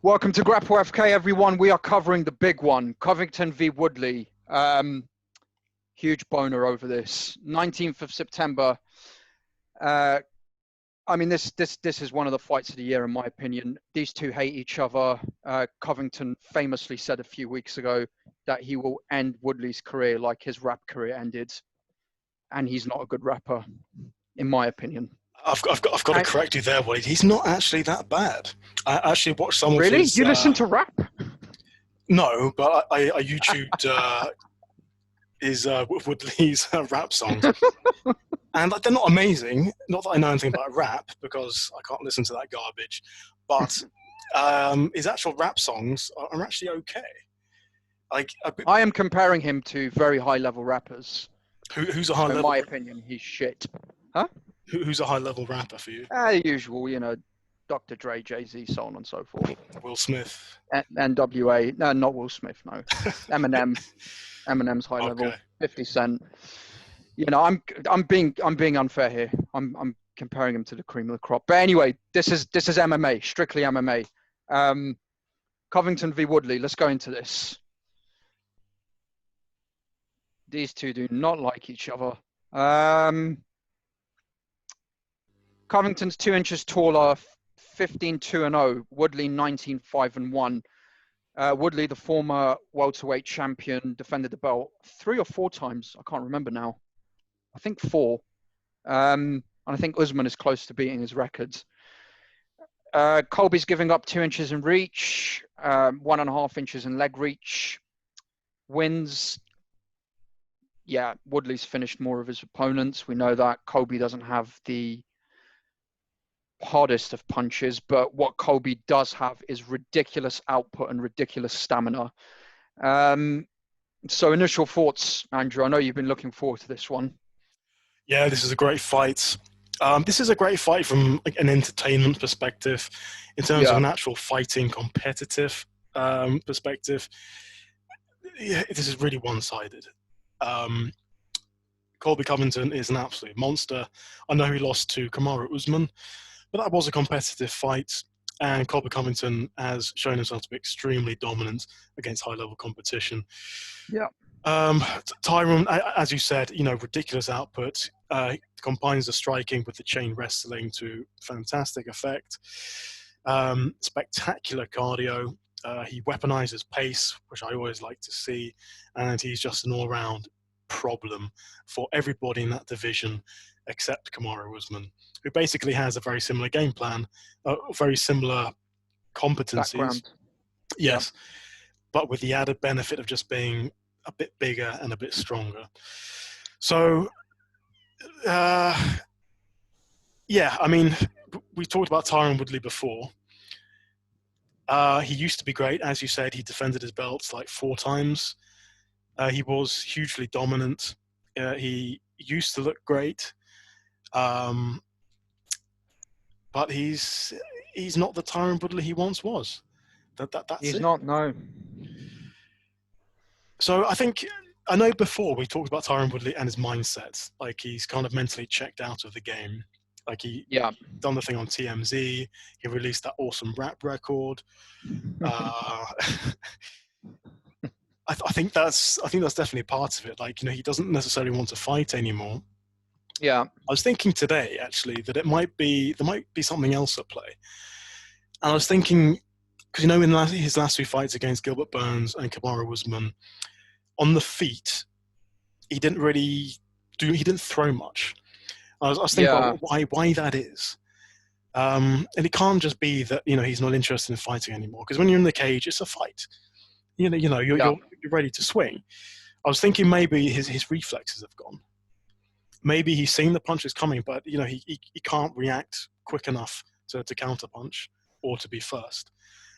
Welcome to Grapplefuck, everyone. We are covering the big one, Covington v. Woodley. Huge boner over this. 19th of September. This is one of the fights of the year, in my opinion. These two hate each other. Covington famously said a few weeks ago that he will end Woodley's career like his rap career ended. And he's not a good rapper, in my opinion. I've got to correct you there, Wade. He's not actually that bad. I actually watched some of his... Really? You listen to rap? No, but I YouTubed his Woodley's rap songs. And they're not amazing. Not that I know anything about rap, because I can't listen to that garbage. But his actual rap songs are actually okay. I am comparing him to very high-level rappers. Who's a high-level... In my opinion, he's shit. Huh? Who's a high-level rapper for you? The usual, Dr. Dre, Jay-Z, so on and so forth. Will Smith. NWA. No, not Will Smith, no. Eminem. Eminem's high level. Okay. 50 Cent. I'm being unfair here. I'm comparing him to the cream of the crop. But anyway, this is MMA, strictly MMA. Covington v. Woodley. Let's go into this. These two do not like each other. Covington's 2 inches taller, 15-2-0. Woodley 19-5-1. Woodley, the former welterweight champion, defended the belt 3 or 4 times. I can't remember now. I think 4. And I think Usman is close to beating his records. Colby's giving up 2 inches in reach, 1.5 inches in leg reach. Wins. Yeah, Woodley's finished more of his opponents. We know that. Colby doesn't have the hardest of punches, but what Colby does have is ridiculous output and ridiculous stamina. So initial thoughts, Andrew. I know you've been looking forward to this one. Yeah, this is a great fight. This is a great fight from an entertainment perspective. In terms of an actual fighting competitive perspective, this is really one-sided. Colby Covington is an absolute monster. I know he lost to Kamaru Usman, but that was a competitive fight, and Colby Covington has shown himself to be extremely dominant against high-level competition. Yeah. Tyron, as you said, ridiculous output. Combines the striking with the chain wrestling to fantastic effect. Spectacular cardio. He weaponizes pace, which I always like to see, and he's just an all-round problem for everybody in that division except Kamaru Usman, who basically has a very similar game plan, very similar competencies. Background. Yes, but with the added benefit of just being a bit bigger and a bit stronger. So, we talked about Tyron Woodley before. He used to be great. As you said, he defended his belts like 4 times. He was hugely dominant. He used to look great. But he's not the Tyron Woodley he once was. That's He's it. not, no. So I know before we talked about Tyron Woodley and his mindset. Like, he's kind of mentally checked out of the game. Like, he done the thing on TMZ. He released that awesome rap record. I think that's definitely part of it. Like, he doesn't necessarily want to fight anymore. Yeah. I was thinking today, actually, that there might be something else at play. And I was thinking, because, in his last 2 fights against Gilbert Burns and Kamaru Usman, on the feet, he didn't throw much. I was thinking about why that is. And it can't just be that, he's not interested in fighting anymore. Because when you're in the cage, it's a fight. You're ready to swing. I was thinking maybe his reflexes have gone. Maybe he's seen the punches coming, but he can't react quick enough to counter punch or to be first.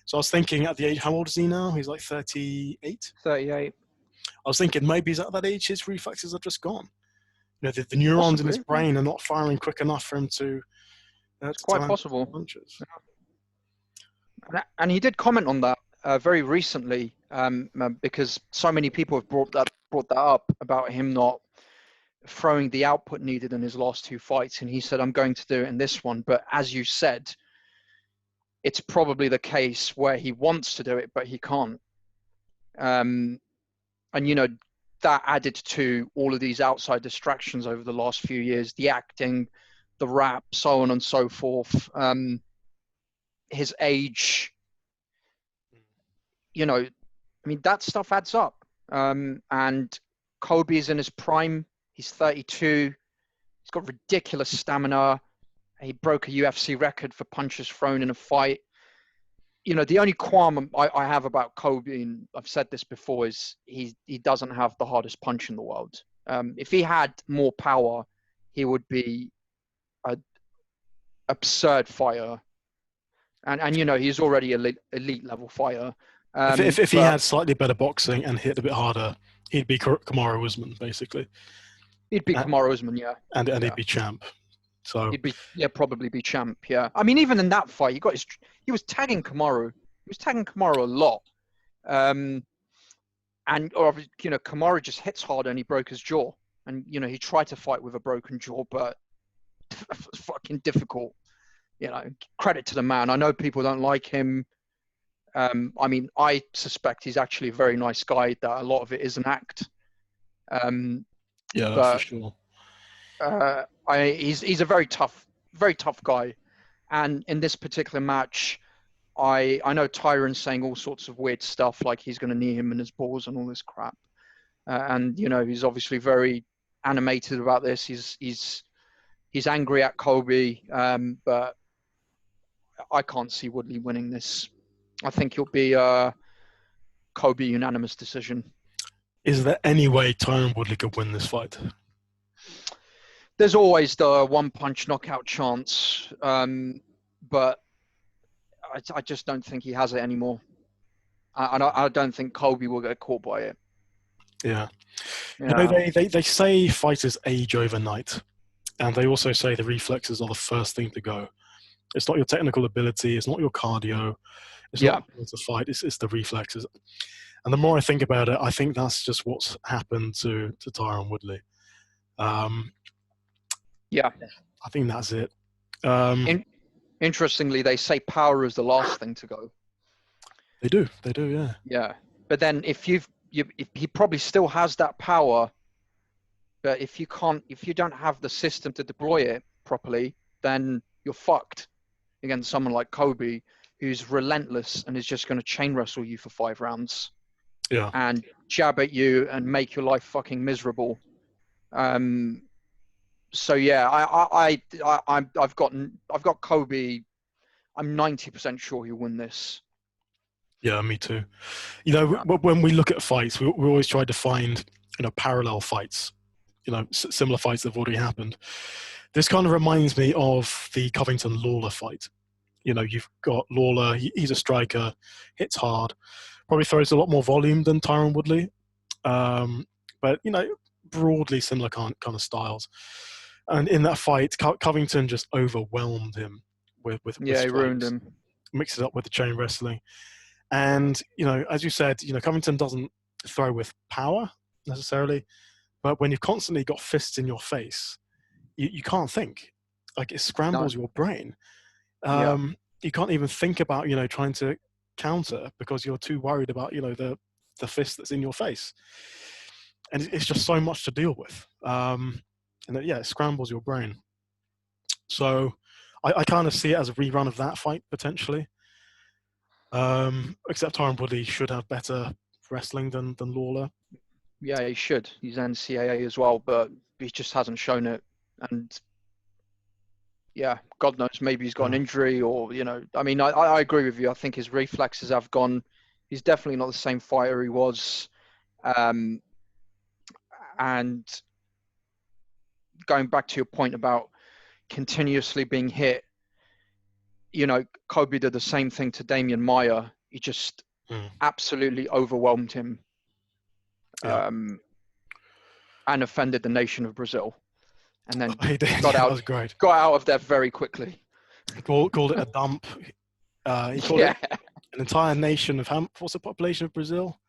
So I was thinking, at the age, how old is he now? He's like 38? 38. I was thinking maybe he's at that age, his reflexes are just gone. The neurons in his brain are not firing quick enough for him to... It's quite possible. Punches. And he did comment on that very recently, because so many people have brought that up about him not throwing the output needed in his last 2 fights, and he said, I'm going to do it in this one. But as you said, it's probably the case where he wants to do it, but he can't. And, you know, that added to all of these outside distractions over the last few years, the acting, the rap, so on and so forth. His age, you know, I mean, that stuff adds up. And Colby is in his prime. He's 32. He's got ridiculous stamina. He broke a UFC record for punches thrown in a fight. You know, the only qualm I have about Colby, and I've said this before, is he doesn't have the hardest punch in the world. If he had more power, he would be an absurd fighter. And you know, he's already an elite level fighter. If he had slightly better boxing and hit a bit harder, he'd be Kamaru Usman, basically. He'd be Kamaru Usman, yeah. And yeah. he'd be champ. So he'd be probably be champ, yeah. I mean, even in that fight, he was tagging Kamaru. He was tagging Kamaru a lot. And you know, Kamaru just hits hard and he broke his jaw. And you know, he tried to fight with a broken jaw, but it was fucking difficult. You know, credit to the man. I know people don't like him. I mean, I suspect he's actually a very nice guy, that a lot of it is an act. Yeah, for sure. He's a very tough guy. And in this particular match, I know Tyron's saying all sorts of weird stuff, like he's going to knee him in his balls and all this crap. And, you know, he's obviously very animated about this. He's angry at Colby, but I can't see Woodley winning this. I think it'll be a Colby unanimous decision. Is there any way Tyron Woodley could win this fight? There's always the one-punch knockout chance, but I just don't think he has it anymore. I don't think Colby will get caught by it. Yeah. You know, they say fighters age overnight, and they also say the reflexes are the first thing to go. It's not your technical ability, it's not your cardio, it's not the fight, it's the reflexes. And the more I think about it, I think that's just what's happened to Tyron Woodley. Yeah. I think that's it. Interestingly, they say power is the last thing to go. They do, yeah. Yeah. But then if he probably still has that power, but if you don't have the system to deploy it properly, then you're fucked against someone like Colby, who's relentless and is just going to chain wrestle you for 5 rounds. Yeah. And jab at you and make your life fucking miserable. So yeah, I've got Colby. I'm 90% sure he'll win this. Yeah, me too. You know, when we look at fights, we always try to find, you know, parallel fights, you know, similar fights that have already happened. This kind of reminds me of the Covington-Lawler fight. You know, you've got Lawler, he's a striker, hits hard, probably throws a lot more volume than Tyron Woodley. But, you know, broadly similar kind of styles. And in that fight, Covington just overwhelmed him with he ruined him. Mixed it up with the chain wrestling. And, you know, as you said, you know, Covington doesn't throw with power necessarily, but when you've constantly got fists in your face, you can't think. Like, it scrambles your brain. You can't even think about, you know, trying to counter because you're too worried about, you know, the fist that's in your face. And it's just so much to deal with. And it scrambles your brain. So I kind of see it as a rerun of that fight, potentially. Except Tyron Woodley should have better wrestling than Lawler. Yeah, he should. He's NCAA as well, but he just hasn't shown it. And yeah, God knows, maybe he's got an injury or, you know, I mean, I agree with you. I think his reflexes have gone. He's definitely not the same fighter he was. And going back to your point about continuously being hit, you know, Colby did the same thing to Damian Maia. He just absolutely overwhelmed him. And offended the nation of Brazil. And then got out of there very quickly. Called it a dump. He called it an entire nation of what's the population of Brazil?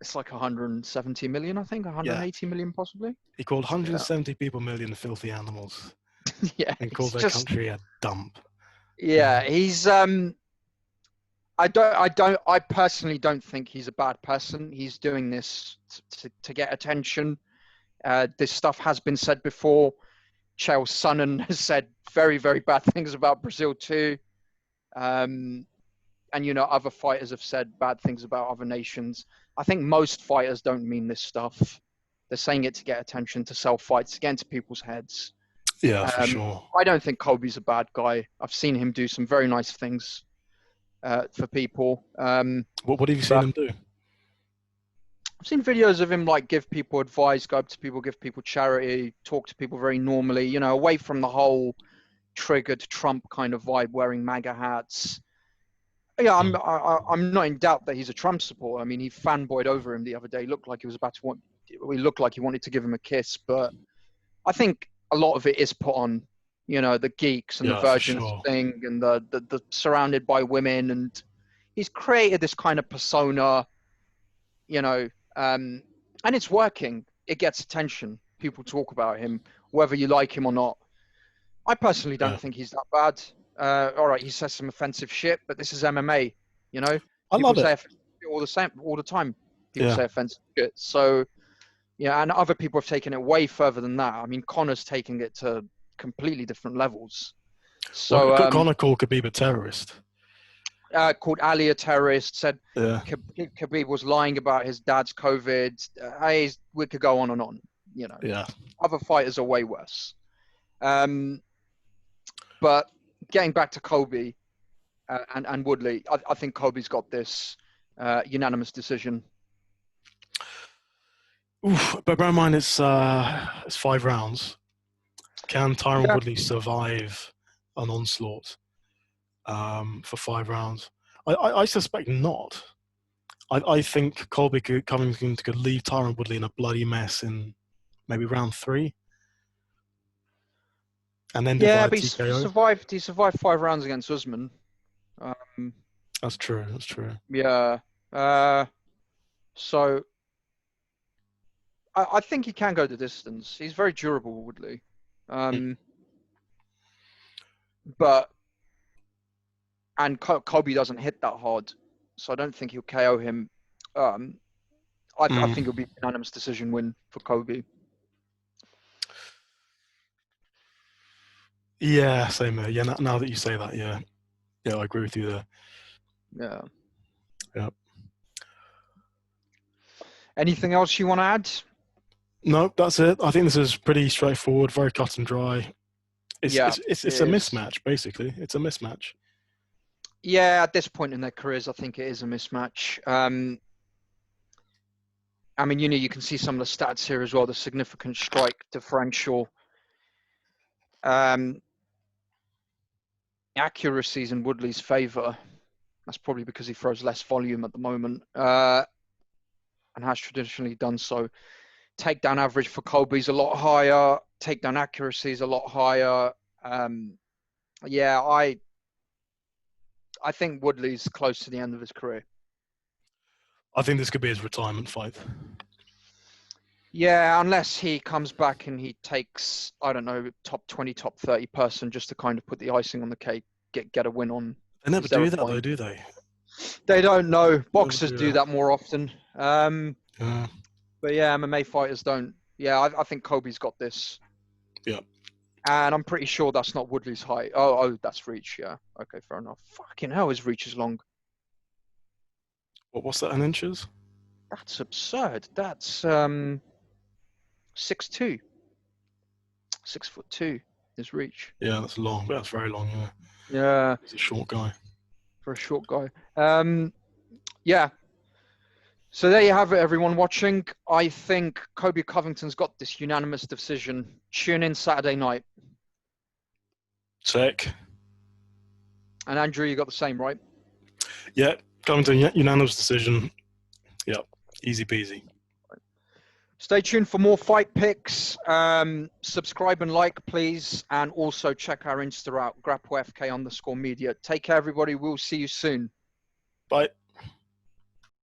It's like 170 million, I think, 180 million possibly. He called 170 people million filthy animals. Yeah. And called their country a dump. Yeah, he's I personally don't think he's a bad person. He's doing this to get attention. This stuff has been said before. Chael Sonnen has said very, very bad things about Brazil too. And, other fighters have said bad things about other nations. I think most fighters don't mean this stuff. They're saying it to get attention, to sell fights, to get into people's heads. Yeah, for sure. I don't think Colby's a bad guy. I've seen him do some very nice things for people. What have you seen him do? I've seen videos of him give people advice, go up to people, give people charity, talk to people very normally, away from the whole triggered Trump kind of vibe, wearing MAGA hats. Yeah, I'm not in doubt that he's a Trump supporter. I mean, he fanboyed over him the other day. He looked like he looked like he wanted to give him a kiss, but I think a lot of it is put on, the geeks and the virgins thing, and the surrounded by women, and he's created this kind of persona, and it's working. It gets attention. People talk about him, whether you like him or not. I personally don't think he's that bad. All right, he says some offensive shit, but this is MMA, I love it. All the time. People say offensive shit. So, yeah, and other people have taken it way further than that. I mean, Conor's taking it to completely different levels. So, Conor called Khabib a terrorist. Called Ali a terrorist, said Khabib was lying about his dad's COVID. We could go on and on, Yeah. Other fighters are way worse. But getting back to Colby and Woodley, I think Colby's got this unanimous decision. Oof, but bear in mind it's 5 rounds. Can Tyron Woodley survive an onslaught for 5 rounds? I suspect not. I think Colby Covington could leave Tyron Woodley in a bloody mess in maybe round 3. And then but he survived 5 rounds against Usman. That's true. Yeah. So I think he can go the distance. He's very durable, Woodley. But Colby doesn't hit that hard, so I don't think he'll KO him. I think it'll be an unanimous decision win for Colby. Yeah, same here. Yeah, now that you say that, yeah, I agree with you there. Yeah. Anything else you want to add? No, that's it. I think this is pretty straightforward, very cut and dry. It's a mismatch, basically. It's a mismatch. Yeah, at this point in their careers, I think it is a mismatch. I mean, you can see some of the stats here as well, the significant strike differential. Accuracy's in Woodley's favour. That's probably because he throws less volume at the moment and has traditionally done so. Takedown average for Colby's a lot higher. Takedown accuracy is a lot higher. I think Woodley's close to the end of his career. I think this could be his retirement fight. Yeah, unless he comes back and he takes, I don't know, top 20, top 30 person just to kind of put the icing on the cake, get a win on. They never do that though, do they? They don't know. Boxers do that more often. But yeah, MMA fighters don't. Yeah, I think Colby's got this. Yeah. And I'm pretty sure that's not Woodley's height. Oh, that's reach. Yeah. Okay, fair enough. Fucking hell, his reach is long. What's that in inches? That's absurd. That's 6'2". 6'2", his reach. Yeah, that's long. That's very long, yeah. Yeah. He's a short guy. For a short guy. Yeah. So there you have it, everyone watching. I think Colby Covington's got this unanimous decision. Tune in Saturday night. Sick. And Andrew, you got the same, right? Yeah, Covington, unanimous decision. Yeah, easy peasy. Stay tuned for more fight picks. Subscribe and like, please. And also check our Insta out, GrappleFK_media. Take care, everybody. We'll see you soon. Bye.